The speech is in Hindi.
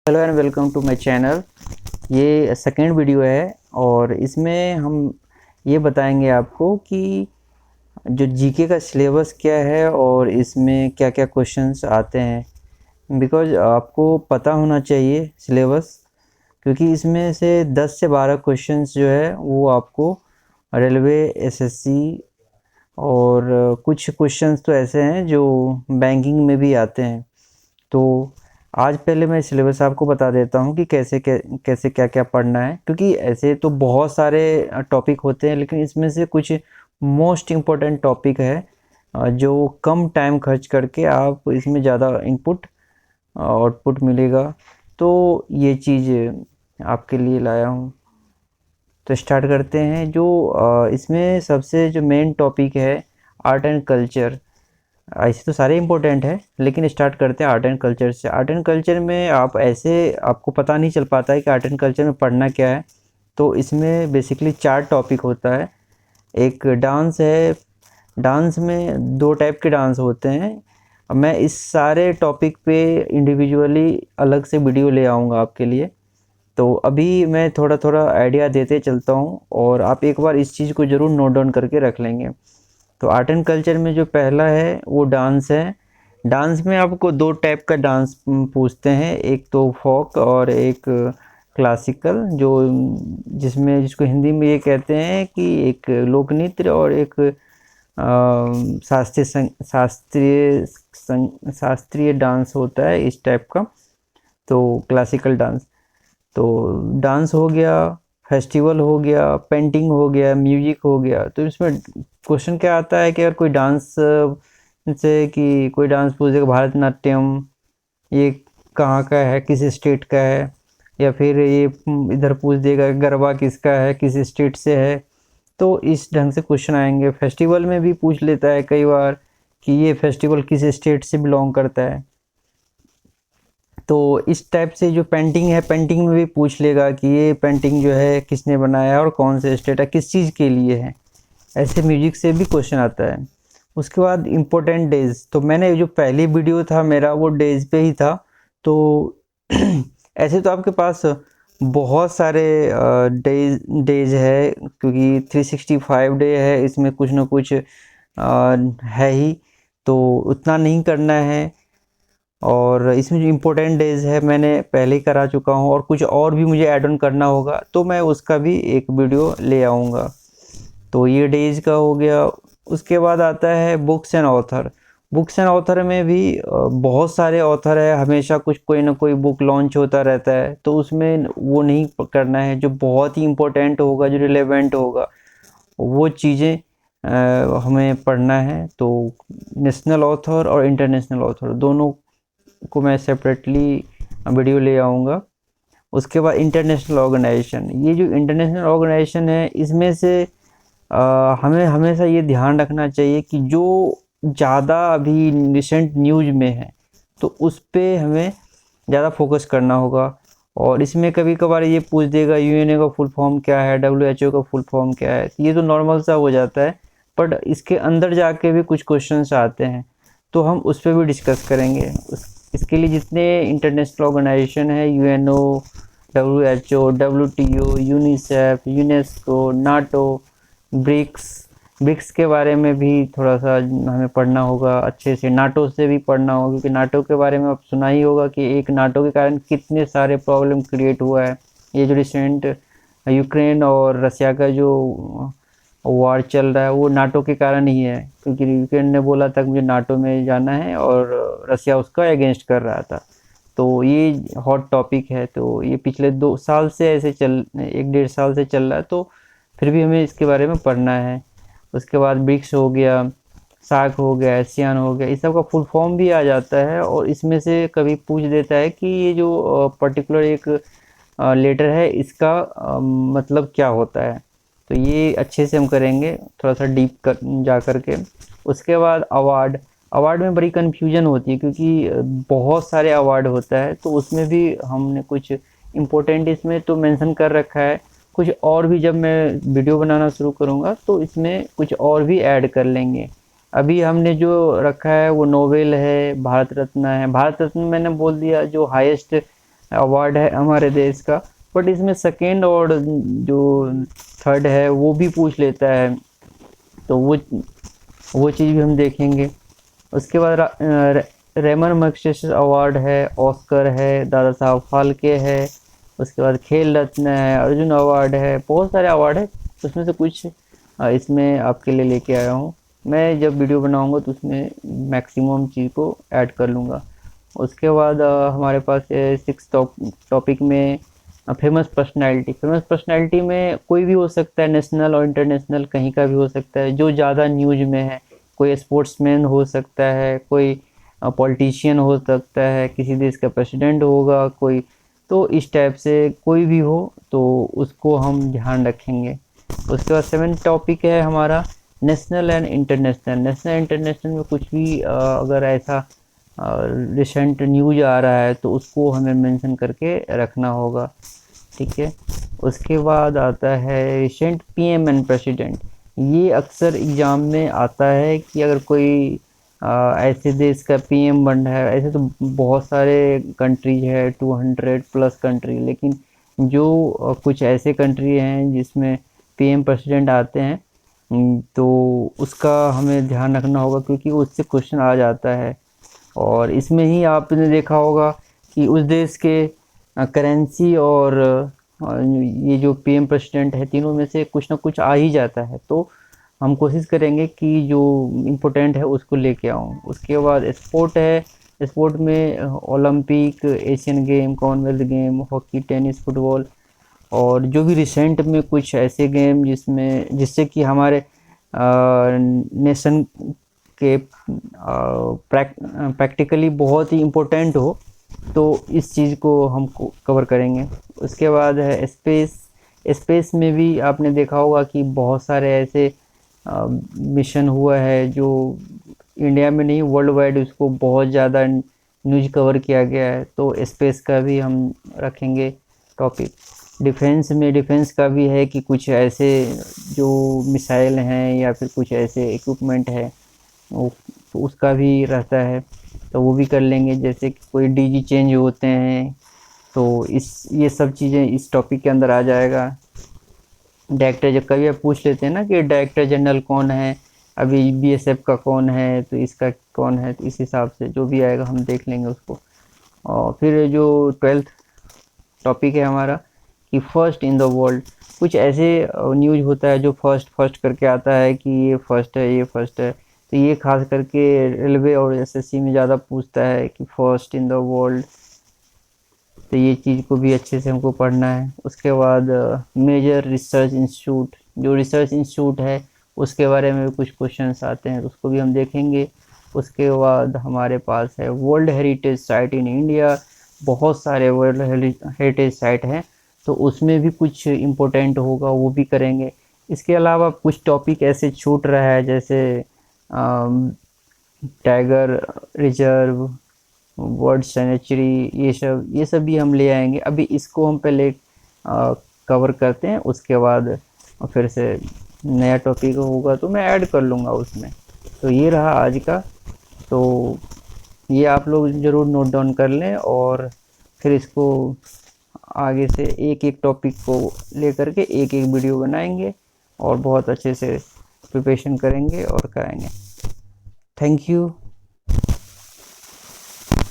Hello and welcome to my channel. ये सेकेंड वीडियो है और इसमें हम ये बताएंगे आपको कि जो जीके का सिलेबस क्या है और इसमें क्या क्या क्वेश्चंस आते हैं। बिकॉज आपको पता होना चाहिए सिलेबस, क्योंकि इसमें से 10 से 12 क्वेश्चंस जो है वो आपको रेलवे, एसएससी और कुछ क्वेश्चंस तो ऐसे हैं जो बैंकिंग में भी आते हैं। तो आज पहले मैं सिलेबस आपको बता देता हूँ कि कैसे क्या क्या पढ़ना है, क्योंकि ऐसे तो बहुत सारे टॉपिक होते हैं, लेकिन इसमें से कुछ मोस्ट इम्पोर्टेंट टॉपिक है जो कम टाइम खर्च करके आप इसमें ज़्यादा इनपुट आउटपुट मिलेगा। तो ये चीज़ आपके लिए लाया हूँ। तो स्टार्ट करते हैं। जो इसमें सबसे जो मेन टॉपिक है आर्ट एंड कल्चर। ऐसे तो सारे इम्पोर्टेंट है, लेकिन स्टार्ट करते हैं आर्ट एंड कल्चर से। आर्ट एंड कल्चर में आप ऐसे आपको पता नहीं चल पाता है कि आर्ट एंड कल्चर में पढ़ना क्या है। तो इसमें बेसिकली 4 टॉपिक होता है। एक डांस है। डांस में 2 टाइप के डांस होते हैं। अब मैं इस सारे टॉपिक पे इंडिविजुअली अलग से वीडियो ले आऊँगा आपके लिए। तो अभी मैं थोड़ा थोड़ा आइडिया देते चलता हूँ और आप एक बार इस चीज़ को ज़रूर नोट डाउन करके रख लेंगे। तो आर्ट एंड कल्चर में जो पहला है वो डांस है। डांस में आपको 2 टाइप का डांस पूछते हैं, एक तो फोक और एक क्लासिकल, जो जिसको हिंदी में ये कहते हैं कि एक लोक नृत्य और एक शास्त्रीय डांस होता है इस टाइप का। तो क्लासिकल डांस, तो डांस हो गया, फेस्टिवल हो गया, पेंटिंग हो गया, म्यूजिक हो गया। तो इसमें क्वेश्चन क्या आता है कि अगर कोई डांस से कि कोई डांस पूछ देगा भरतनाट्यम, ये कहाँ का है, किस स्टेट का है, या फिर ये इधर पूछ देगा गरबा किसका है, किस स्टेट से है। तो इस ढंग से क्वेश्चन आएंगे। फेस्टिवल में भी पूछ लेता है कई बार कि ये फेस्टिवल किस स्टेट से बिलोंग करता है। तो इस टाइप से जो पेंटिंग है, पेंटिंग में भी पूछ लेगा कि ये पेंटिंग जो है किसने बनाया है और कौन से स्टेट है, किस चीज़ के लिए है। ऐसे म्यूजिक से भी क्वेश्चन आता है। उसके बाद इम्पोर्टेंट डेज, तो मैंने जो पहली वीडियो था मेरा वो डेज पे ही था। तो ऐसे तो आपके पास बहुत सारे डेज है, क्योंकि 365 डे है, इसमें कुछ ना कुछ है ही। तो उतना नहीं करना है। और इसमें जो इम्पोर्टेंट डेज है मैंने पहले ही करा चुका हूँ, और कुछ और भी मुझे ऐड ऑन करना होगा तो मैं उसका भी एक वीडियो ले आऊँगा। तो ये डेज का हो गया। उसके बाद आता है books and author. Books and author में भी बहुत सारे ऑथर है, हमेशा कुछ कोई ना कोई बुक लॉन्च होता रहता है। तो उसमें वो नहीं करना है, जो बहुत ही इम्पोर्टेंट होगा, जो रिलेवेंट होगा वो चीज़ें हमें पढ़ना है। तो नेशनल ऑथर और इंटरनेशनल ऑथर दोनों को मैं सेपरेटली वीडियो ले आऊँगा। उसके बाद इंटरनेशनल ऑर्गेनाइजेशन, ये जो इंटरनेशनल ऑर्गेनाइजेशन है इसमें से हमें हमेशा ये ध्यान रखना चाहिए कि जो ज़्यादा अभी रिसेंट न्यूज़ में है तो उस पे हमें ज़्यादा फोकस करना होगा। और इसमें कभी कभार ये पूछ देगा यूएनए का फुल फॉर्म क्या है, डब्ल्यूएचओ का फुल फॉर्म क्या है। ये तो नॉर्मल सा हो जाता है, बट इसके अंदर जाके भी कुछ क्वेश्चंस आते हैं, तो हम उस पर भी डिस्कस करेंगे। इसके लिए जितने इंटरनेशनल ऑर्गेनाइजेशन है, UNO, WHO, WTO, UNICEF, UNESCO, NATO, BRICS, BRICS के बारे में भी थोड़ा सा हमें पढ़ना होगा अच्छे से। नाटो से भी पढ़ना होगा, क्योंकि नाटो के बारे में आप सुना ही होगा कि एक नाटो के कारण कितने सारे प्रॉब्लम क्रिएट हुआ है। ये जो रिसेंट यूक्रेन और रसिया का जो वॉर चल रहा है वो नाटो के कारण ही है, क्योंकि यूक्रेन ने बोला था कि मुझे नाटो में जाना है और रसिया उसका अगेंस्ट कर रहा था। तो ये हॉट टॉपिक है। तो ये पिछले 2 साल से ऐसे 1 डेढ़ साल से चल रहा है, तो फिर भी हमें इसके बारे में पढ़ना है। उसके बाद ब्रिक्स हो गया, सार्क हो गया, एशियान हो गया, इस सब का फुल फॉर्म भी आ जाता है। और इसमें से कभी पूछ देता है कि ये जो पर्टिकुलर एक लेटर है इसका मतलब क्या होता है। तो ये अच्छे से हम करेंगे, थोड़ा सा डीप कर जा कर के। उसके बाद अवार्ड, अवार्ड में बड़ी कन्फ्यूजन होती है, क्योंकि बहुत सारे अवार्ड होता है। तो उसमें भी हमने कुछ इम्पोर्टेंट इसमें तो मेंशन कर रखा है। कुछ और भी जब मैं वीडियो बनाना शुरू करूँगा तो इसमें कुछ और भी ऐड कर लेंगे। अभी हमने जो रखा है वो नोबेल है, भारत रत्न है। भारत रत्न मैंने बोल दिया जो हाईएस्ट अवार्ड है हमारे देश का, बट इसमें सेकेंड और जो थर्ड है वो भी पूछ लेता है, तो वो चीज़ भी हम देखेंगे। उसके बाद रेमन मैग्सेसे अवार्ड है, ऑस्कर है, दादा साहब फाल्के है, उसके बाद खेल रत्न है, अर्जुन अवार्ड है, बहुत सारे अवार्ड है। उसमें से कुछ इसमें आपके लिए लेके आया हूँ। मैं जब वीडियो बनाऊंगा तो उसमें मैक्सिमम चीज़ को ऐड कर लूँगा। उसके बाद हमारे पास सिक्स टॉपिक में फेमस पर्सनैलिटी में कोई भी हो सकता है, नेशनल और इंटरनेशनल कहीं का भी हो सकता है, जो ज़्यादा न्यूज में है। कोई स्पोर्ट्समैन हो सकता है, कोई पॉलिटिशियन हो सकता है, किसी देश का प्रेसिडेंट होगा कोई, तो इस टाइप से कोई भी हो तो उसको हम ध्यान रखेंगे। उसके बाद सेवन टॉपिक है हमारा national and international. National international में कुछ भी अगर ऐसा रिसेंट न्यूज आ रहा है तो उसको हमें मेंशन करके रखना होगा, ठीक है। उसके बाद आता है रिसेंट पीएम एंड प्रेसिडेंट। ये अक्सर एग्जाम में आता है कि अगर कोई ऐसे देश का पीएम बन रहा है, ऐसे तो बहुत सारे कंट्रीज है, 200 प्लस कंट्री, लेकिन जो कुछ ऐसे कंट्री हैं जिसमें पीएम प्रेसिडेंट आते हैं, तो उसका हमें ध्यान रखना होगा क्योंकि उससे क्वेश्चन आ जाता है। और इसमें ही आपने देखा होगा कि उस देश के करेंसी और ये जो पीएम प्रेसिडेंट है, तीनों में से कुछ ना कुछ आ ही जाता है। तो हम कोशिश करेंगे कि जो इम्पोर्टेंट है उसको लेके आऊँ। उसके बाद स्पोर्ट है। स्पोर्ट में Olympic, Asian game, Commonwealth game, hockey, tennis, football, और जो भी रिसेंट में कुछ ऐसे गेम जिससे कि हमारे नेशन के प्रैक्टिकली बहुत ही इम्पोर्टेंट हो, तो इस चीज़ को हम कवर करेंगे। उसके बाद है स्पेस। स्पेस में भी आपने देखा होगा कि बहुत सारे ऐसे मिशन हुआ है जो इंडिया में नहीं, वर्ल्ड वाइड उसको बहुत ज़्यादा न्यूज कवर किया गया है, तो स्पेस का भी हम रखेंगे टॉपिक। डिफेंस का भी है कि कुछ ऐसे जो मिसाइल हैं या फिर कुछ ऐसे इक्विपमेंट है, वो तो उसका भी रहता है, तो वो भी कर लेंगे। जैसे कि कोई डीजी चेंज होते हैं, तो ये सब चीज़ें इस टॉपिक के अंदर आ जाएगा। डायरेक्टर जब कभी आप पूछ लेते हैं ना कि डायरेक्टर जनरल कौन है, अभी बीएसएफ का कौन है, तो इसका कौन है, तो इस हिसाब से जो भी आएगा हम देख लेंगे उसको। और फिर जो 12th टॉपिक है हमारा कि फर्स्ट इन द वर्ल्ड। कुछ ऐसे न्यूज़ होता है जो फर्स्ट फर्स्ट करके आता है कि ये फर्स्ट है, ये फर्स्ट है, तो ये खास करके रेलवे और एसएससी में ज़्यादा पूछता है कि फर्स्ट इन द वर्ल्ड, तो ये चीज़ को भी अच्छे से हमको पढ़ना है। उसके बाद मेजर रिसर्च इंस्टीट्यूट, जो रिसर्च इंस्टीट्यूट है उसके बारे में कुछ क्वेश्चंस आते हैं, तो उसको भी हम देखेंगे। उसके बाद हमारे पास है world heritage site in India. बहुत सारे वर्ल्ड हेरिटेज साइट हैं, तो उसमें भी कुछ इम्पोर्टेंट होगा, वो भी करेंगे। इसके अलावा कुछ टॉपिक ऐसे छूट रहा है, जैसे टाइगर रिजर्व, बर्ड सेंचुरी, ये सब भी हम ले आएंगे। अभी इसको हम पहले कवर करते हैं, उसके बाद फिर से नया टॉपिक होगा तो मैं ऐड कर लूँगा उसमें। तो ये रहा आज का। तो ये आप लोग ज़रूर नोट डाउन कर लें, और फिर इसको आगे से एक एक टॉपिक को लेकर के एक एक वीडियो बनाएंगे और बहुत अच्छे से प्रिपरेशन करेंगे और कराएंगे। Thank you.